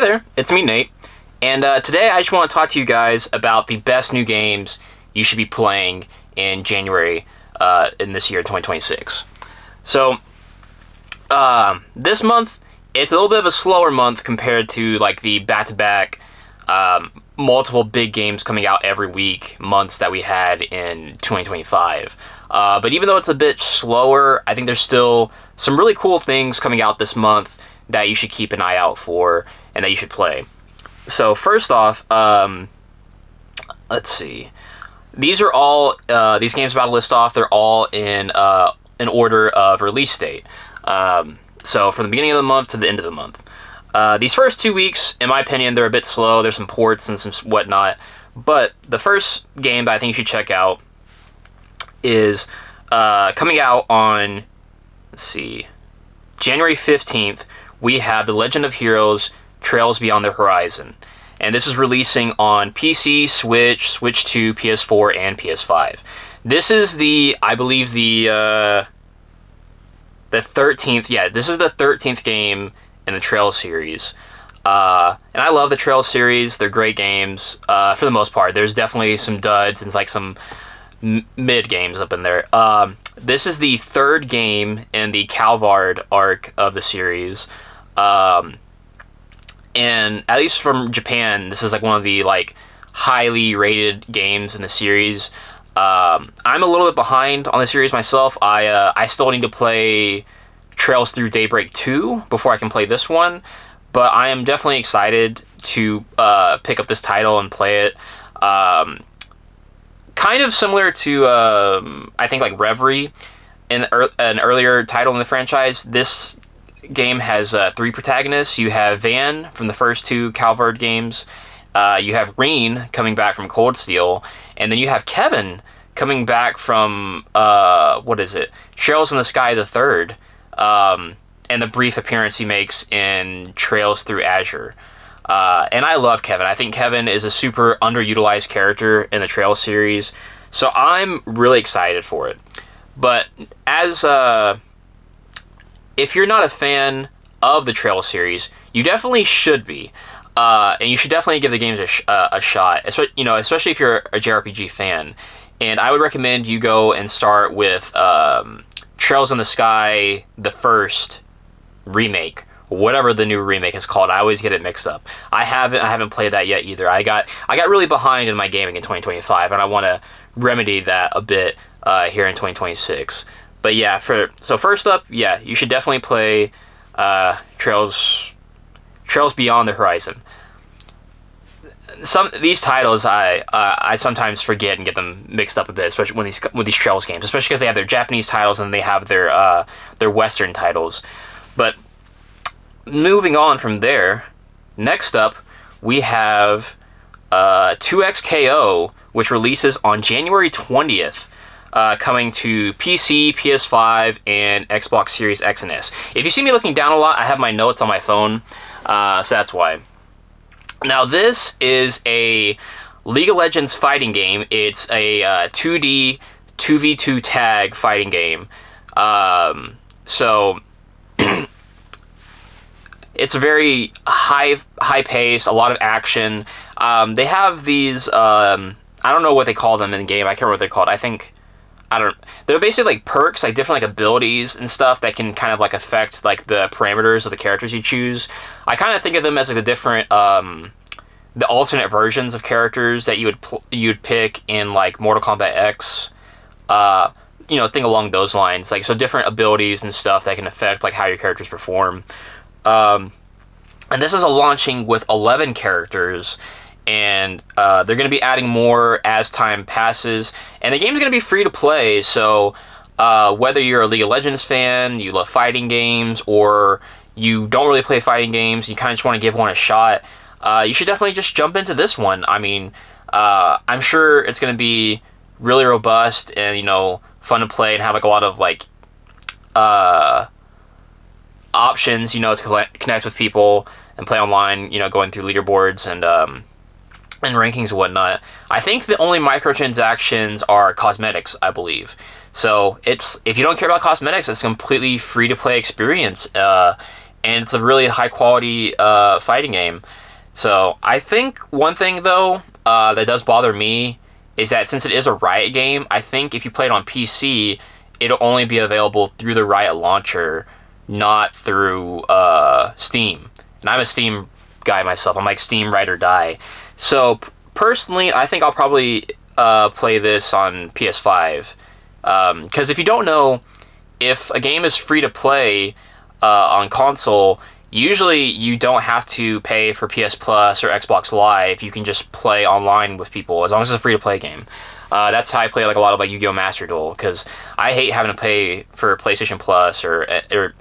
there, it's me, Nate, and today I just want to talk to you guys about the best new games you should be playing in January in this year, 2026. So, this month, it's a little bit of a slower month compared to like the back-to-back multiple big games coming out every week months that we had in 2025. But even though it's a bit slower, I think there's still some really cool things coming out this month that you should keep an eye out for and that you should play. So first off, let's see. These are all these games I'm about to list off. They're all in order of release date. So from the beginning of the month to the end of the month. These first 2 weeks, in my opinion, they're a bit slow. There's some ports and some whatnot. But the first game that I think you should check out is coming out on, let's see, January 15th. We have The Legend of Heroes Trails Beyond the Horizon. And this is releasing on PC, Switch, Switch 2, PS4, and PS5. This is I believe the 13th, this is the 13th game in the Trails series. And I love the Trails series. They're great games, for the most part. There's definitely some duds and like some mid games up in there. This is the third game in the Highguard arc of the series. And at least from Japan, this is like one of the like highly rated games in the series. I'm a little bit behind on the series myself. I still need to play Trails Through Daybreak 2 before I can play this one, but I am definitely excited to pick up this title and play it. Kind of similar to I think like Reverie, an earlier title in the franchise. This game has 3 protagonists. You have Van from the first 2 Highguard games. You have Reen coming back from Cold Steel, and then you have Kevin coming back from Trails in the Sky the Third, and the brief appearance he makes in Trails Through Azure. And I love Kevin. I think Kevin is a super underutilized character in the Trails series, so I'm really excited for it. But as if you're not a fan of the Trails series, you definitely should be. And you should definitely give the games a shot, especially if you're a JRPG fan. And I would recommend you go and start with Trails in the Sky, the first remake, whatever the new remake is called. I always get it mixed up. I haven't played that yet either. I got really behind in my gaming in 2025, and I want to remedy that a bit here in 2026. But yeah, so first up, you should definitely play Trails Beyond the Horizon. These titles I sometimes forget and get them mixed up a bit, especially with these Trails games, especially because they have their Japanese titles and they have their Western titles. But moving on from there, next up we have 2XKO, which releases on January 20th. Coming to PC, PS5, and Xbox Series X and S. If you see me looking down a lot, I have my notes on my phone, so that's why. Now, this is a League of Legends fighting game. It's a 2D 2v2 tag fighting game. So it's a very high pace, a lot of action. They have these I don't know what they call them in the game. I can't remember what they're called. They're basically like perks, like different like abilities and stuff that can kind of like affect like the parameters of the characters you choose. I kind of think of them as like the different, the alternate versions of characters that you'd pick in like Mortal Kombat X. Thing along those lines. Like, so different abilities and stuff that can affect like how your characters perform. And this is a launching with 11 characters. And they're going to be adding more as time passes. And the game's going to be free to play, so whether you're a League of Legends fan, you love fighting games, or you don't really play fighting games, you kind of just want to give one a shot, you should definitely just jump into this one. I mean, I'm sure it's going to be really robust and, fun to play and have like a lot of like options, to connect with people and play online, going through leaderboards and rankings and whatnot. I think the only microtransactions are cosmetics, I believe. So if you don't care about cosmetics, it's a completely free to play experience. and it's a really high quality fighting game. So I think one thing though that does bother me is that since it is a Riot game, I think if you play it on PC, it'll only be available through the Riot launcher, not through Steam. And I'm a Steam guy myself. I'm like Steam ride or die. So personally, I think I'll probably play this on PS5. Because if you don't know, if a game is free to play on console, usually you don't have to pay for PS Plus or Xbox Live. You can just play online with people as long as it's a free to play game. That's how I play like a lot of like Yu-Gi-Oh! Master Duel, because I hate having to pay for PlayStation Plus or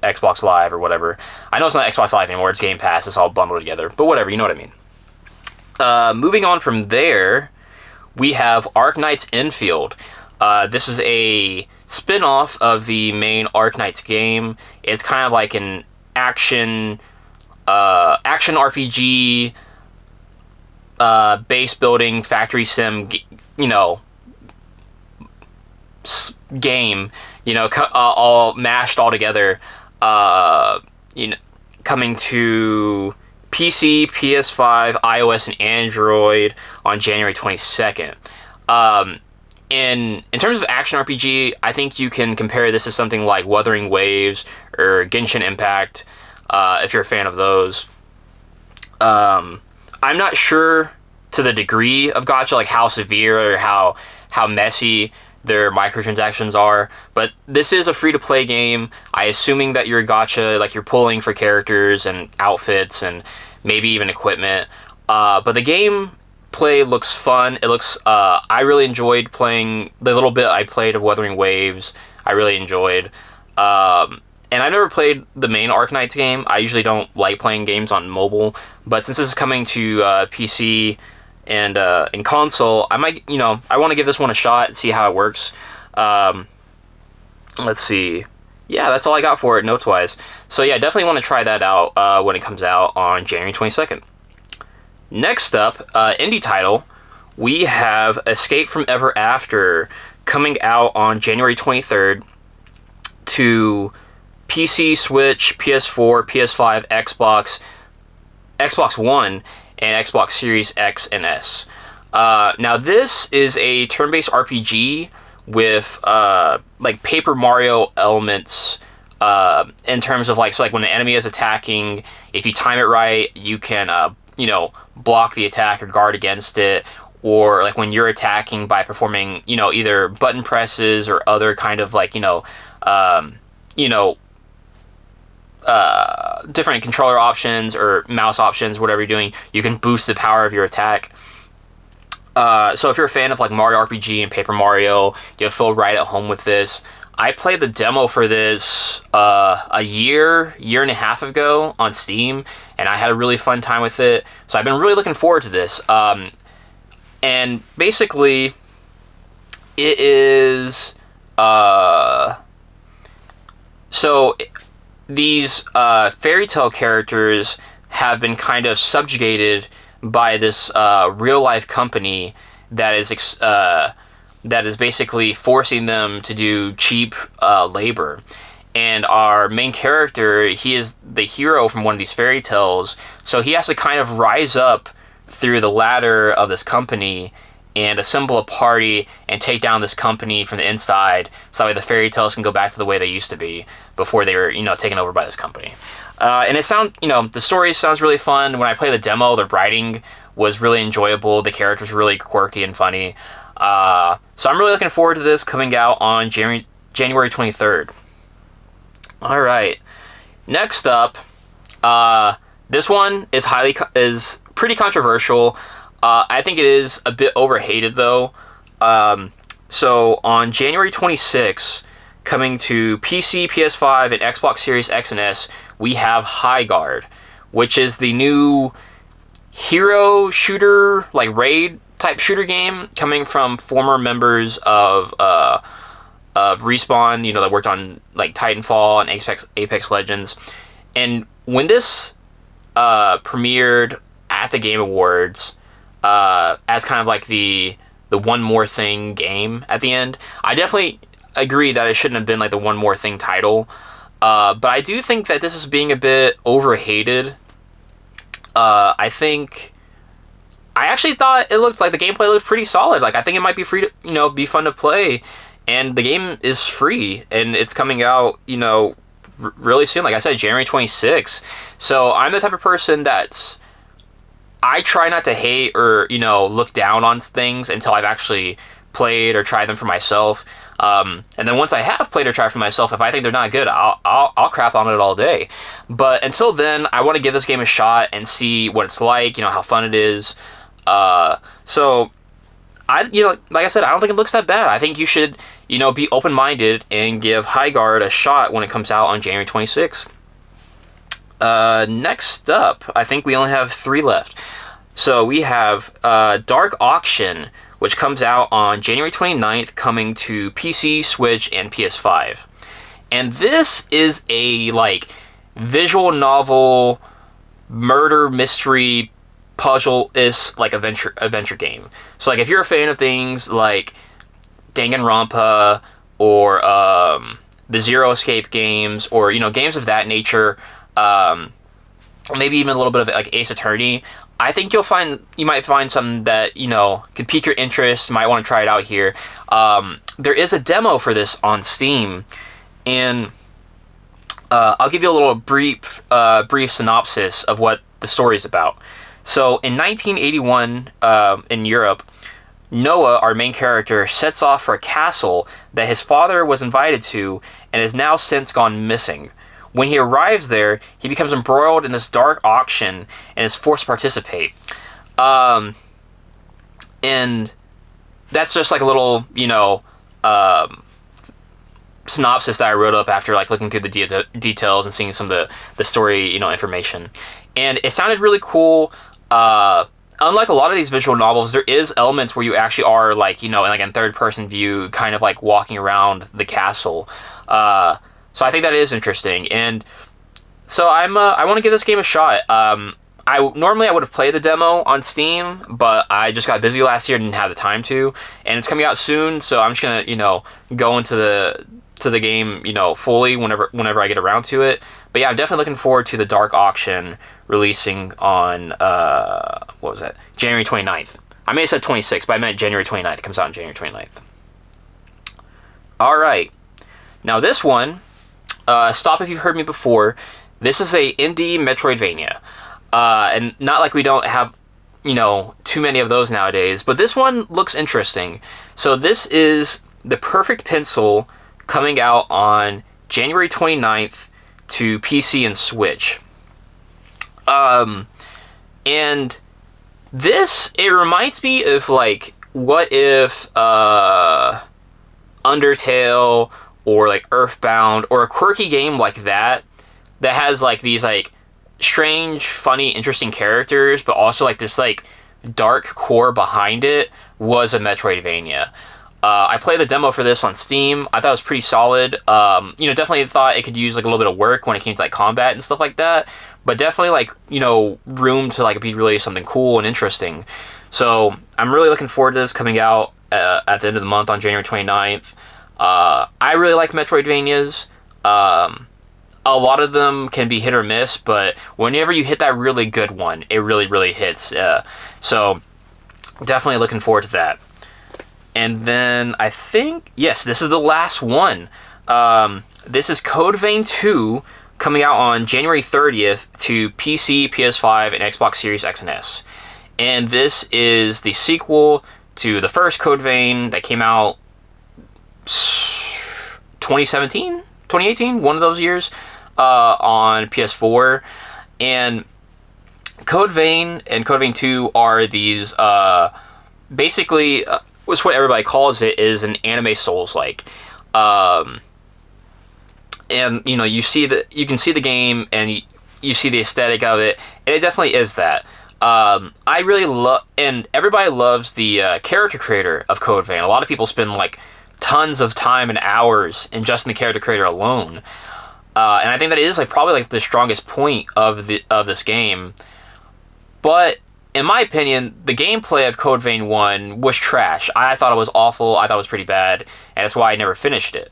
Xbox Live or whatever. I know it's not Xbox Live anymore; it's Game Pass. It's all bundled together. But whatever, you know what I mean. Moving on from there, we have Arknights Enfield. This is a spin-off of the main Arknights game. It's kind of like an action RPG, base building, factory sim, game, all mashed all together, coming to PC, PS5, iOS, and Android on January 22nd. In terms of action RPG, I think you can compare this to something like Wuthering Waves or Genshin Impact, if you're a fan of those. I'm not sure to the degree of gacha, like how severe or how messy their microtransactions are, but this is a free-to-play game. I assuming that you're a gacha, like you're pulling for characters and outfits and maybe even equipment. But the game play looks fun. It looks. I really enjoyed playing the little bit I played of Wuthering Waves. I really enjoyed. And I've never played the main Arknights game. I usually don't like playing games on mobile, but since this is coming to PC and console, I might, I want to give this one a shot and see how it works. Let's see. Yeah, that's all I got for it notes-wise. So yeah, definitely want to try that out when it comes out on January 22nd. Next up, indie title, we have Escape from Ever After coming out on January 23rd to PC, Switch, PS4, PS5, Xbox One, and Xbox Series X and S. Now this is a turn-based RPG with like Paper Mario elements in terms of like, so like when an enemy is attacking, if you time it right, you can block the attack or guard against it, or like when you're attacking by performing either button presses or other kind of like different controller options or mouse options, whatever you're doing, you can boost the power of your attack. So if you're a fan of like Mario RPG and Paper Mario, you'll feel right at home with this. I played the demo for this a year and a half ago on Steam, and I had a really fun time with it. So I've been really looking forward to this. And basically, it is so these fairy tale characters have been kind of subjugated by this real life company that is basically forcing them to do cheap labor. And our main character, he is the hero from one of these fairy tales, so he has to kind of rise up through the ladder of this company and assemble a party and take down this company from the inside, so that way the fairy tales can go back to the way they used to be before they were, taken over by this company. And the story sounds really fun. When I played the demo, the writing was really enjoyable. The characters were really quirky and funny. So I'm really looking forward to this coming out on January 23rd. All right. Next up, this one is pretty controversial. I think it is a bit overhated though. So on January 26th, coming to PC, PS5, and Xbox Series X and S, we have Highguard, which is the new hero shooter, like raid type shooter game coming from former members of Respawn, that worked on like Titanfall and Apex Legends. And when this premiered at the Game Awards as kind of like the one more thing game at the end, I definitely agree that it shouldn't have been like the one more thing title. But I do think that this is being a bit overhated. I actually thought it looked like the gameplay looked pretty solid. Like, I think it might be free to, be fun to play. And the game is free, and it's coming out, really soon. Like I said, January 26th. So I'm the type of person I try not to hate or, look down on things until I've actually played or tried them for myself. And then once I have played or tried for myself, if I think they're not good, I'll crap on it all day. But until then, I want to give this game a shot and see what it's like, how fun it is. So like I said, I don't think it looks that bad. I think you should, be open-minded and give Highguard a shot when it comes out on January 26th. Next up, I think we only have 3 left. So we have Dark Auction, which comes out on January 29th, coming to PC, Switch, and PS5. And this is a, visual novel, murder, mystery, puzzle-ish, adventure game. So, if you're a fan of things like Danganronpa or the Zero Escape games or, games of that nature, maybe even a little bit of Ace Attorney, I think you might find something that, could pique your interest. You might want to try it out here. There is a demo for this on Steam, and I'll give you a little brief synopsis of what the story is about. So, in 1981, in Europe, Noah, our main character, sets off for a castle that his father was invited to and has now since gone missing. When he arrives there, he becomes embroiled in this dark auction and is forced to participate. And that's just a little, synopsis that I wrote up after looking through the details and seeing some of the story, information. And it sounded really cool. Unlike a lot of these visual novels, there is elements where you actually are in third-person view, kind of walking around the castle. So I think that is interesting, and so I want to give this game a shot. Normally I would have played the demo on Steam, but I just got busy last year and didn't have the time to, and it's coming out soon, so I'm just gonna go into the game fully whenever I get around to it. But yeah, I'm definitely looking forward to the Dark Auction releasing on what was that? January 29th. I may have said 26th, but I meant January 29th. It comes out on January 29th. All right, now this one. Stop if you've heard me before. This is a indie Metroidvania. And not like we don't have, too many of those nowadays, but this one looks interesting. So this is The Perfect Pencil, coming out on January 29th to PC and Switch. And this, it reminds me of, what if, Undertale or Earthbound or a quirky game like that has these strange, funny, interesting characters, but also this dark core behind it was a Metroidvania. I played the demo for this on Steam. I thought it was pretty solid. Definitely thought it could use a little bit of work when it came to combat and stuff like that, but definitely room to be really something cool and interesting. So I'm really looking forward to this coming out at the end of the month on January 29th. I really like Metroidvanias. A lot of them can be hit or miss, but whenever you hit that really good one, it really, really hits. So definitely looking forward to that. And then I think, yes, this is the last one. This is Code Vein 2, coming out on January 30th to PC, PS5, and Xbox Series X and S. And this is the sequel to the first Code Vein that came out 2017, 2018, one of those years, on PS4. And Code Vein and Code Vein 2 are these, basically, what's what everybody calls it, is an anime Souls-like. And, you can see the game, and you see the aesthetic of it, and it definitely is that. I really love, and everybody loves the character creator of Code Vein. A lot of people spend tons of time and hours in just in the character creator alone, and I think that is probably the strongest point of this game. But in my opinion, the gameplay of Code Vein 1 was trash. I thought it was awful. I thought it was pretty bad, and that's why I never finished it.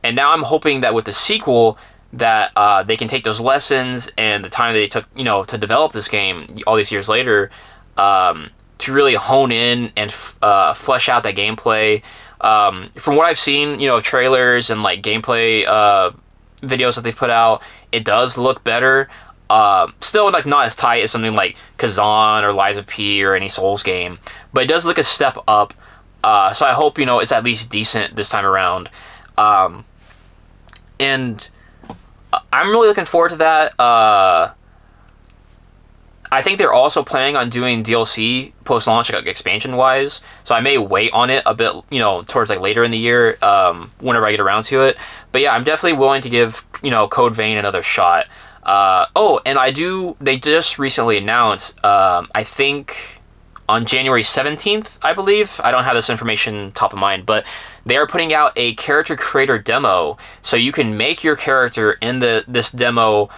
And now I'm hoping that with the sequel, that they can take those lessons and the time they took, to develop this game all these years later, to really hone in and flesh out that gameplay. From what I've seen, of trailers and like gameplay videos that they've put out, it does look better. Still like not as tight as something like Kazan or Lies of P or any Souls game, but it does look a step up. So I hope it's at least decent this time around, and I'm really looking forward to that. I think they're also planning on doing DLC post-launch, like expansion-wise. So I may wait on it a bit, towards like later in the year, whenever I get around to it. But yeah, I'm definitely willing to give, Code Vein another shot. And they just recently announced, I think on January 17th, I believe. I don't have this information top of mind, but they are putting out a character creator demo. So you can make your character in this demo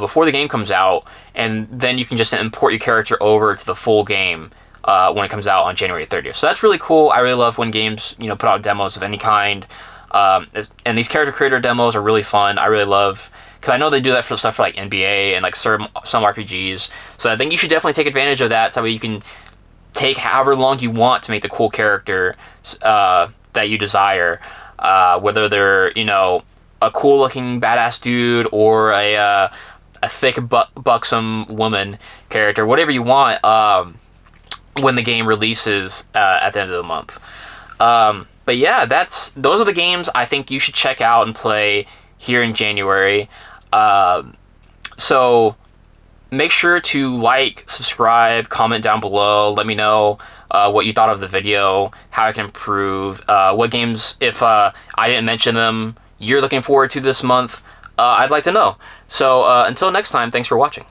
before the game comes out, and then you can just import your character over to the full game when it comes out on January 30th. So that's really cool. I really love when games, put out demos of any kind. And these character creator demos are really fun. I really love, because I know they do that for stuff like NBA and like some RPGs. So I think you should definitely take advantage of that, so that way you can take however long you want to make the cool character that you desire. Whether they're, a cool looking badass dude or a thick buxom woman character, whatever you want, when the game releases at the end of the month. But yeah, those are the games I think you should check out and play here in January. So make sure to like, subscribe, comment down below. Let me know what you thought of the video, how I can improve, what games, if I didn't mention them, you're looking forward to this month. I'd like to know. So until next time, thanks for watching.